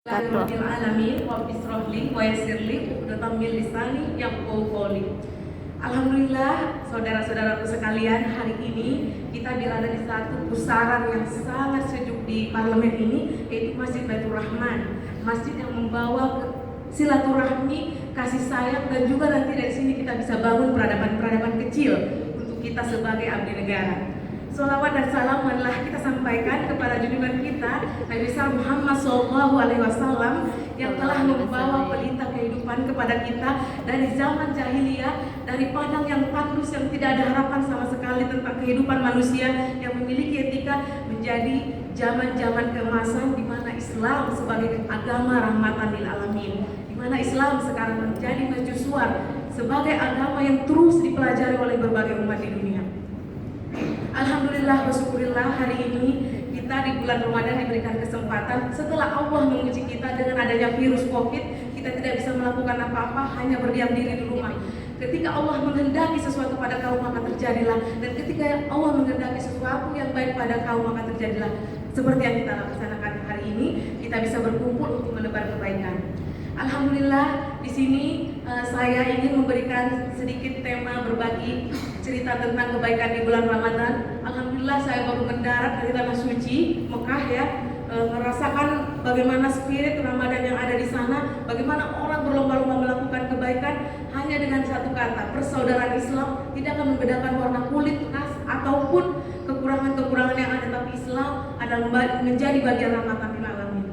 Alamin wa bisrohli wa yassirli uqdatam min lisani yafqahu qawli. Alhamdulillah, saudara-saudaraku sekalian, hari ini kita berada di satu pusaran yang sangat sejuk di parlemen ini, yaitu Masjid Baitur Rahman, masjid yang membawa silaturahmi, kasih sayang, dan juga nanti dari sini kita bisa bangun peradaban-peradaban kecil untuk kita sebagai abdi negara. Sholawat dan salam adalah kita sampaikan kepada junjungan kita Nabi besar Muhammad SAW yang telah membawa pelita kehidupan kepada kita dari zaman jahiliyah, dari padang yang tandus yang tidak ada harapan sama sekali tentang kehidupan manusia yang memiliki etika, menjadi zaman-zaman keemasan di mana Islam sebagai agama rahmatan lil alamin, di mana Islam sekarang menjadi mercusuar sebagai agama yang terus dipelajari oleh berbagai umat di dunia. Alhamdulillah wa syukurillah, hari ini kita di bulan Ramadan diberikan kesempatan setelah Allah menguji kita dengan adanya virus COVID, kita tidak bisa melakukan apa-apa, hanya berdiam diri di rumah. Ketika Allah menghendaki sesuatu pada kaum maka terjadilah, dan ketika Allah menghendaki sesuatu yang baik pada kaum maka terjadilah. Seperti yang kita laksanakan hari ini, kita bisa berkumpul untuk menebar kebaikan. Alhamdulillah, di sini saya ingin memberikan sedikit tema berbagi cerita tentang kebaikan di bulan Ramadan. Alhamdulillah, saya baru mendarat dari tanah suci Mekah ya, merasakan bagaimana spirit Ramadan yang ada di sana, bagaimana orang berlomba-lomba melakukan kebaikan hanya dengan satu kata, persaudaraan Islam. Tidak akan membedakan warna kulit, ras, ataupun kekurangan-kekurangan yang ada, tapi Islam adalah menjadi bagian rahmatan lil alamin.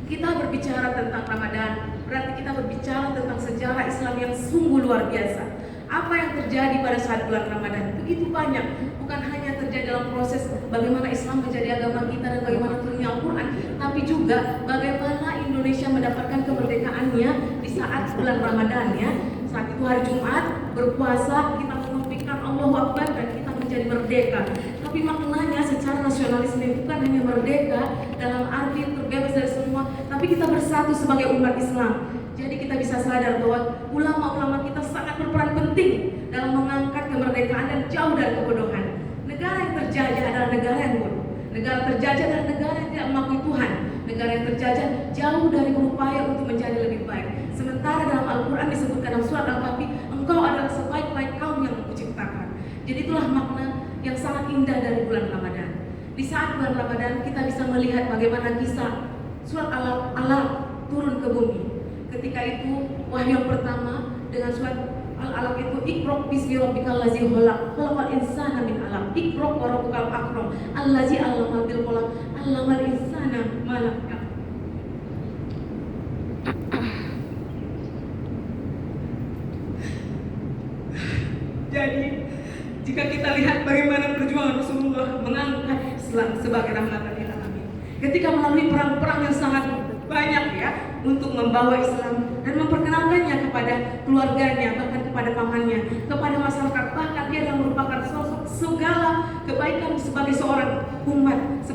Kita berbicara tentang Ramadan, berarti kita berbicara tentang sejarah Islam yang sungguh luar biasa. Apa yang terjadi pada saat bulan Ramadan begitu banyak, bukan hanya terjadi dalam proses bagaimana Islam menjadi agama kita dan bagaimana turunnya Al-Quran, tapi juga bagaimana Indonesia mendapatkan kemerdekaannya di saat bulan Ramadan ya. Saat itu hari Jumat, berpuasa, kita mengumpulkan Allahu Akbar dan kita menjadi merdeka. Tapi maknanya secara nasionalisme bukan hanya merdeka dalam arti terbebas dari semua, tapi kita bersatu sebagai umat Islam. Jadi kita bisa sadar bahwa ulama-ulama kita sangat berperan penting dalam mengangkat kemerdekaan dan jauh dari kebodohan. Negara yang terjajah adalah negara yang bodoh. Negara terjajah adalah negara yang tidak mengakui Tuhan. Negara yang terjajah jauh dari berupaya untuk menjadi lebih baik. Sementara dalam Al-Quran disebutkan dalam surat Al-Kahfi, engkau adalah sebaik-baik kaum yang aku ciptakan. Jadi itulah makna yang sangat indah dari bulan Ramadan. Di saat bulan Ramadan kita bisa melihat bagaimana kisah surat Al-Alaq turun ke bumi. Ketika itu wahyu yang pertama dengan surat Al-Alaq itu, Iqra bismi rabbikal ladzi khalaq, khalaqal insana min 'alaq, Iqra wa rabbukal akram, allazi 'allama bil qalam, 'allamal insana ma lam ya'lam. Jadi jika kita lihat bagaimana perjuangan Rasulullah mengangkat Islam sebagai rahmatan lil alamin, ketika melalui perang-perang yang sangat banyak ya untuk membawa Islam dan memperkenalkannya kepada keluarganya, bahkan kepada pamannya, kepada masyarakat, bahkan dia yang merupakan sosok segala kebaikan sebagai seorang umat,